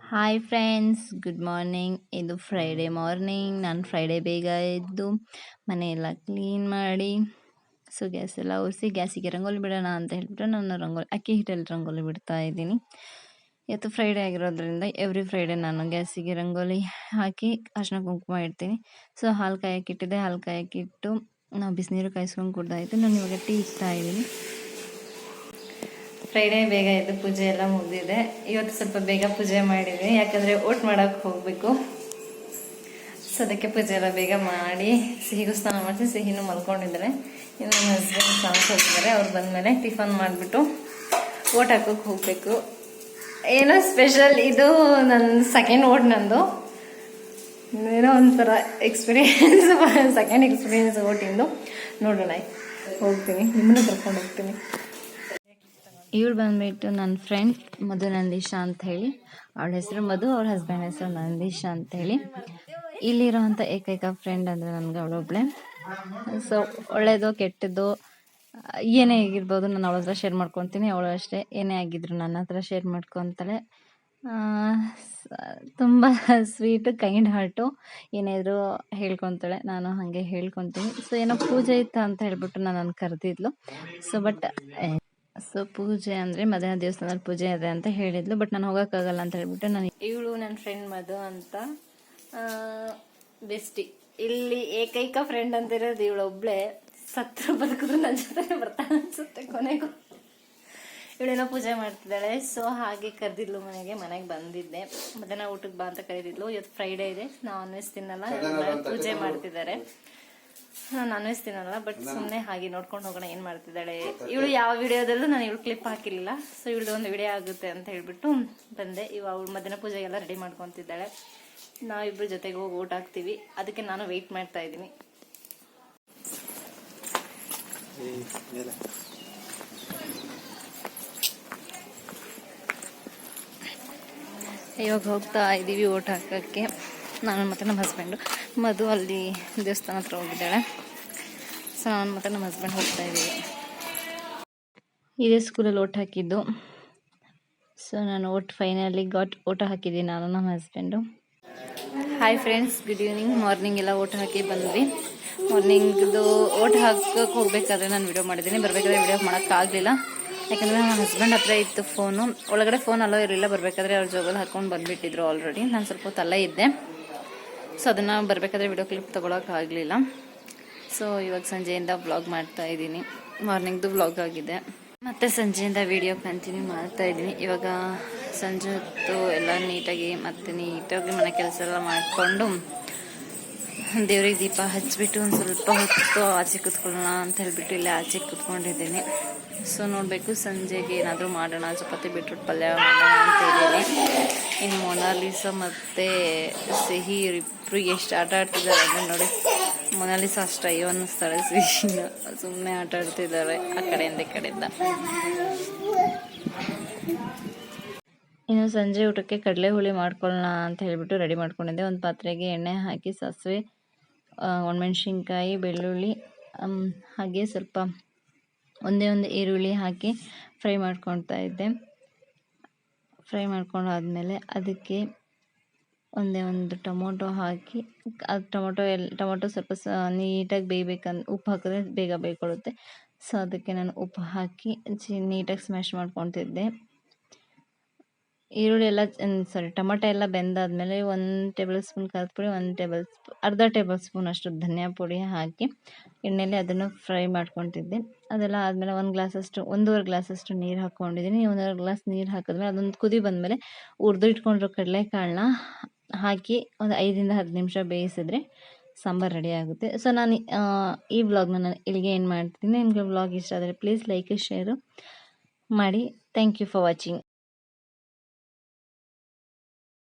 Hi friends, good morning. ಇದು Friday morning. ನಾನು Friday ಬೇಗ ಎದ್ದು ಮನೆಯೆಲ್ಲ ಕ್ಲೀನ್ ಮಾಡಿ ಗ್ಯಾಸ್ ಎಲ್ಲ ಒರೆಸಿ ಗ್ಯಾಸಿಗೆ ರಂಗೋಲಿ ಬಿಡೋಣ ಅಂತ ಹೇಳ್ಬಿಟ್ಟು ನಾನು ಅಕ್ಕಿ ಹಿಟ್ಟಲ್ಲಿ ರಂಗೋಲಿ ಬಿಡ್ತಾ ಇದ್ದೀನಿ. ಇವತ್ತು ಫ್ರೈಡೇ ಆಗಿರೋದ್ರಿಂದ ಎವ್ರಿ ಫ್ರೈಡೇ ನಾನು ಗ್ಯಾಸಿಗೆ ರಂಗೋಲಿ ಹಾಕಿ ಅರ್ಶಿನ ಕುಂಕುಮ ಇಡ್ತೀನಿ. ಹಾಲು ಕಾಯಕ್ಕಿಟ್ಟಿದ್ದೆ. ಹಾಲು ಕಾಯಕ್ಕಿಟ್ಟು ನಾವು ಬಿಸಿನೀರು ಕಾಯಿಸ್ಕೊಂಡು ಕುಡ್ದಾಯಿತು. ನಾನು ಇವಾಗ ಟೀ ಇಡ್ತಾ ಇದ್ದೀನಿ. ಫ್ರೈಡೇ ಬೇಗ ಎದ್ದು ಪೂಜೆ ಎಲ್ಲ ಮುಗಿದಿದೆ. ಇವತ್ತು ಸ್ವಲ್ಪ ಬೇಗ ಪೂಜೆ ಮಾಡಿದ್ದೀನಿ, ಯಾಕಂದರೆ ಓಟ್ ಮಾಡೋಕ್ಕೆ ಹೋಗಬೇಕು. ಅದಕ್ಕೆ ಪೂಜೆ ಎಲ್ಲ ಬೇಗ ಮಾಡಿ ಸಿಹಿಗೂ ಸ್ನಾನ ಮಾಡಿಸಿ ಸಿಹಿನೂ ಮಲ್ಕೊಂಡಿದ್ದಾರೆ. ಇನ್ನು ನನ್ನ ಹಸ್ಬೆಂಡ್ ಸ್ನಾನಕ್ಕೆ ಹೋಗ್ತಿದ್ದಾರೆ. ಅವ್ರು ಬಂದಮೇಲೆ ಟಿಫನ್ ಮಾಡಿಬಿಟ್ಟು ಓಟ್ ಹಾಕೋಕ್ಕೆ ಹೋಗಬೇಕು. ಏನೋ ಸ್ಪೆಷಲ್, ಇದು ನನ್ನ ಸೆಕೆಂಡ್ ಓಟ್. ನಂದು ಏನೋ ಒಂಥರ ಎಕ್ಸ್ಪೀರಿಯೆನ್ಸ್, ಸೆಕೆಂಡ್ ಎಕ್ಸ್ಪೀರಿಯೆನ್ಸ್ ಓಟಿಂದು. ನೋಡೋಣ, ಹೋಗ್ತೀನಿ, ನಿಮ್ಮನ್ನು ಕರ್ಕೊಂಡು ಹೋಗ್ತೀನಿ. ಇವಳು ಬಂದುಬಿಟ್ಟು ನನ್ನ ಫ್ರೆಂಡ್ ಮಧು ನಂದೀಶ ಅಂತ ಹೇಳಿ. ಅವಳ ಹೆಸರು ಮಧು, ಅವ್ರ ಹಸ್ಬೆಂಡ್ ಹೆಸರು ನಂದೀಶ ಅಂತೇಳಿ. ಇಲ್ಲಿರೋವಂಥ ಏಕೈಕ ಫ್ರೆಂಡ್ ಅಂದರೆ ನನಗೆ ಅವಳೊಬ್ಬಳೆ. ಒಳ್ಳೆಯದು ಕೆಟ್ಟದ್ದು ಏನೇ ಆಗಿರ್ಬೋದು ನಾನು ಅವಳ ಹತ್ರ ಶೇರ್ ಮಾಡ್ಕೊತೀನಿ. ಅವಳು ಅಷ್ಟೇ, ಏನೇ ಆಗಿದ್ರು ನನ್ನ ಹತ್ರ ಶೇರ್ ಮಾಡ್ಕೊತಾಳೆ. ತುಂಬ ಸ್ವೀಟು, ಕೈಂಡ್ ಹಾರ್ಟು. ಏನಾದರೂ ಹೇಳ್ಕೊತಾಳೆ, ನಾನು ಹಾಗೆ ಹೇಳ್ಕೊತೀನಿ. ಏನೋ ಪೂಜೆ ಇತ್ತು ಅಂತ ಹೇಳ್ಬಿಟ್ಟು ನನ್ನನ್ನು ಕರೆದಿದ್ಲು. ಪೂಜೆ ಅಂದರೆ ಮಧ್ಯಾಹ್ನ ದೇವಸ್ಥಾನದಲ್ಲಿ ಪೂಜೆ ಇದೆ ಅಂತ ಹೇಳಿದ್ಲು. ಬಟ್ ನಾನು ಹೋಗೋಕ್ಕಾಗಲ್ಲ ಅಂತ ಹೇಳ್ಬಿಟ್ಟು ಇವಳು ನನ್ನ ಫ್ರೆಂಡ್ ಮಧು ಅಂತ, ಬೆಸ್ಟಿ. ಇಲ್ಲಿ ಏಕೈಕ ಫ್ರೆಂಡ್ ಅಂತ ಇರೋದು ಇವಳೊಬ್ಳೆ. ಸತ್ರು ಬದುಕಿದ್ರು ನನ್ನ ಜೊತೆ ಬರ್ತಾಳೆ ಅನ್ಸುತ್ತೆ ಕೊನೆಗೂ. ಇವಳೇನೋ ಪೂಜೆ ಮಾಡ್ತಿದ್ದಾಳೆ. ಹಾಗೆ ಕರೆದಿದ್ಲು ಮನೆಗೆ ಬಂದಿದ್ದೆ. ಮಧ್ಯಾಹ್ನ ಊಟಕ್ಕೆ ಬಾ ಅಂತ ಕರೆದಿದ್ಲು. ಇವತ್ತು ಫ್ರೈಡೇ ಇದೆ, ನಾನ್ ವೆಜ್ ತಿನ್ನಲ್ಲ, ಪೂಜೆ ಮಾಡ್ತಿದ್ದಾರೆ. ನಾನು ನಾನ್ ವೆಜ್ ತಿನ್ನಲ್ಲ, ಬಟ್ ಸುಮ್ಮನೆ ಹಾಗೆ ನೋಡ್ಕೊಂಡು ಹೋಗೋಣ ಏನು ಮಾಡ್ತಿದ್ದಾಳೆ. ಇವಳು ಯಾವ ವಿಡಿಯೋದಲ್ಲೂ ನಾನು ಇವಳು ಕ್ಲಿಪ್ ಹಾಕಿರಲಿಲ್ಲ. ಇವಳು ಒಂದು ವಿಡಿಯೋ ಆಗುತ್ತೆ ಅಂತ ಹೇಳ್ಬಿಟ್ಟು ಬಂದೆ. ಅವಳು ಮಧ್ಯಾಹ್ನ ಪೂಜೆಗೆಲ್ಲ ರೆಡಿ ಮಾಡ್ಕೊತಿದ್ದಾಳೆ. ನಾವಿಬ್ಬರು ಜೊತೆಗೆ ಹೋಗಿ ಊಟ ಹಾಕ್ತೀವಿ. ಅದಕ್ಕೆ ನಾನು ವೆಯ್ಟ್ ಮಾಡ್ತಾ ಇದ್ದೀನಿ. ಇವಾಗ ಹೋಗ್ತಾ ಇದ್ದೀವಿ ಊಟ ಹಾಕೋಕ್ಕೆ. ನಾನು ಮತ್ತು ನಮ್ಮ ಹಸ್ಬೆಂಡು. ಮಧು ಅಲ್ಲಿ ದೇವಸ್ಥಾನ ಹತ್ರ ಹೋಗಿದ್ದಾಳೆ. ನಾನು ಮತ್ತು ನಮ್ಮ ಹಸ್ಬೆಂಡ್ ಹೋಗ್ತಾ ಇದ್ದೀವಿ. ಇದೇ ಸ್ಕೂಲಲ್ಲಿ ಓಟ್ ಹಾಕಿದ್ದು. ನಾನು ಫೈನಲಿ ಓಟ ಹಾಕಿದ್ದೀನಿ, ನಾನು ನಮ್ಮ husband. Hi friends, good evening. Morning ಎಲ್ಲ ಓಟ್ ಹಾಕಿ ಬಂದ್ವಿ. ಮಾರ್ನಿಂಗ್ದು ಓಟ್ ಹಾಕೋಕ್ಕೆ ಹೋಗ್ಬೇಕಾದ್ರೆ ನಾನು ವಿಡಿಯೋ ಮಾಡಿದ್ದೀನಿ. ಬರಬೇಕಾದ್ರೆ ವಿಡಿಯೋ ಮಾಡೋಕ್ಕಾಗಲಿಲ್ಲ, ಯಾಕಂದರೆ ನನ್ನ ಹಸ್ಬೆಂಡ್ ಹತ್ರ ಇತ್ತು ಫೋನು. ಒಳಗಡೆ ಫೋನ್ ಅಲ್ಲೋ ಇರಲಿಲ್ಲ. ಬರಬೇಕಾದ್ರೆ ಅವ್ರ ಜೋಬಲ್ಲಿ ಹಾಕ್ಕೊಂಡು ಬಂದುಬಿಟ್ಟಿದ್ರು ಆಲ್ರೆಡಿ. ನಾನು ಸ್ವಲ್ಪ ಹೊತ್ತು ಅಲ್ಲೇ ಇದ್ದೆ. ಅದನ್ನು ಬರಬೇಕಾದ್ರೆ ವಿಡಿಯೋ ಕ್ಲಿಪ್ ತೊಗೊಳಕ್ಕಾಗಲಿಲ್ಲ. ಇವಾಗ ಸಂಜೆಯಿಂದ ವ್ಲಾಗ್ ಮಾಡ್ತಾ ಇದ್ದೀನಿ. ಮಾರ್ನಿಂಗ್ದು ವ್ಲಾಗ್ ಆಗಿದೆ, ಮತ್ತು ಸಂಜೆಯಿಂದ ವಿಡಿಯೋ ಕಂಟಿನ್ಯೂ ಮಾಡ್ತಾ ಇದ್ದೀನಿ. ಇವಾಗ ಸಂಜೆ ಹೊತ್ತು ಎಲ್ಲ ನೀಟಾಗಿ ಮನೆ ಕೆಲಸ ಎಲ್ಲ ಮಾಡಿಕೊಂಡು ದೇವ್ರಿಗೆ ದೀಪ ಹಚ್ಚಿಬಿಟ್ಟು ಒಂದು ಸ್ವಲ್ಪ ಹೊತ್ತು ಆಚೆ ಕೂತ್ಕೊಳ್ಳೋಣ ಅಂತ ಹೇಳಿಬಿಟ್ಟು ಇಲ್ಲೇ ಆಚೆ ಕೂತ್ಕೊಂಡಿದ್ದೀನಿ. ನೋಡಬೇಕು ಸಂಜೆಗೆ ಏನಾದರೂ ಮಾಡೋಣ, ಚಪಾತಿ ಬೀಟ್ರೂಟ್ ಪಲ್ಯ ಮಾಡೋಣ ಅಂತ ಇದ್ದೀನಿ. ಇನ್ನು ಮೊನಾಲಿಸಾ ಮತ್ತು ಸಿಹಿ ಇಬ್ಬರು ಎಷ್ಟು ಆಟ ಆಡ್ತಿದ್ದಾರೆ ಅಂದರೆ ನೋಡಿ. ಮೊನಾಲಿಸಾ ಅಷ್ಟು ಅಯ್ಯೋ ಅನ್ನಿಸ್ತಾಳೆ, ಸಿಹಿನ ಸುಮ್ಮನೆ ಆಟ ಆಡ್ತಿದ್ದಾರೆ ಆ ಕಡೆಯಿಂದ ಈ ಕಡೆಯಿಂದ. ಇನ್ನು ಸಂಜೆ ಊಟಕ್ಕೆ ಕಡಲೆ ಹುಳಿ ಮಾಡ್ಕೊಳ್ಳೋಣ ಅಂತ ಹೇಳಿಬಿಟ್ಟು ರೆಡಿ ಮಾಡ್ಕೊಂಡಿದ್ದೆ. ಒಂದು ಪಾತ್ರೆಗೆ ಎಣ್ಣೆ ಹಾಕಿ ಸಾಸಿವೆ, ಒಣಮೆಣ್ಸಿನ್ಕಾಯಿ, ಬೆಳ್ಳುಳ್ಳಿ, ಹಾಗೆ ಸ್ವಲ್ಪ ಒಂದೇ ಒಂದು ಈರುಳ್ಳಿ ಹಾಕಿ ಫ್ರೈ ಮಾಡ್ಕೊಳ್ತಾ ಇದ್ದೆ. ಫ್ರೈ ಮಾಡ್ಕೊಂಡಾದ್ಮೇಲೆ ಅದಕ್ಕೆ ಒಂದೇ ಒಂದು ಟೊಮೊಟೊ ಹಾಕಿ, ಅದು ಟೊಮೊಟೊ ಸ್ವಲ್ಪ ನೀಟಾಗಿ ಬೇಯಬೇಕಂದ್ರೆ ಉಪ್ಪು ಹಾಕಿದ್ರೆ ಬೇಗ ಬೇಯ್ಕೊಳ್ಳುತ್ತೆ. ಅದಕ್ಕೆ ನಾನು ಉಪ್ಪು ಹಾಕಿ ನೀಟಾಗಿ ಸ್ಮ್ಯಾಶ್ ಮಾಡ್ಕೊತಿದ್ದೆ. ಈರುಳ್ಳಿ ಎಲ್ಲ ಟೊಮೊಟೊ ಎಲ್ಲ ಬೆಂದಾದ್ಮೇಲೆ 1 ಟೇಬಲ್ ಸ್ಪೂನ್ ಖಾರದ ಪುಡಿ, ಅರ್ಧ ಟೇಬಲ್ ಸ್ಪೂನ್ ಅಷ್ಟು ಧನಿಯಾ ಪುಡಿ ಹಾಕಿ ಎಣ್ಣೆಯಲ್ಲಿ ಅದನ್ನು ಫ್ರೈ ಮಾಡ್ಕೊತಿದ್ದೆ. ಅದೆಲ್ಲ ಆದಮೇಲೆ 1.5 ಗ್ಲಾಸಷ್ಟು ನೀರು ಹಾಕ್ಕೊಂಡಿದ್ದೀನಿ. 1.5 ಗ್ಲಾಸ್ ನೀರು ಹಾಕಿದ್ಮೇಲೆ ಅದೊಂದು ಕುದಿ ಬಂದಮೇಲೆ ಹುರಿದು ಇಟ್ಕೊಂಡಿರೋ ಕಡಲೆಕಾಳನ್ನ ಹಾಕಿ ಒಂದು 5ರಿಂದ 10 ನಿಮಿಷ ಬೇಯಿಸಿದ್ರೆ ಸಾಂಬಾರು ರೆಡಿ ಆಗುತ್ತೆ. ನಾನು ಈ ವ್ಲಾಗ್ನ ನಾನು ಇಲ್ಲಿಗೆ ಏನು ಮಾಡ್ತೀನಿ. ನಿಮಗೆ ವ್ಲಾಗ್ ಇಷ್ಟ ಆದರೆ ಪ್ಲೀಸ್ ಲೈಕ್ ಶೇರು ಮಾಡಿ. Thank you for watching.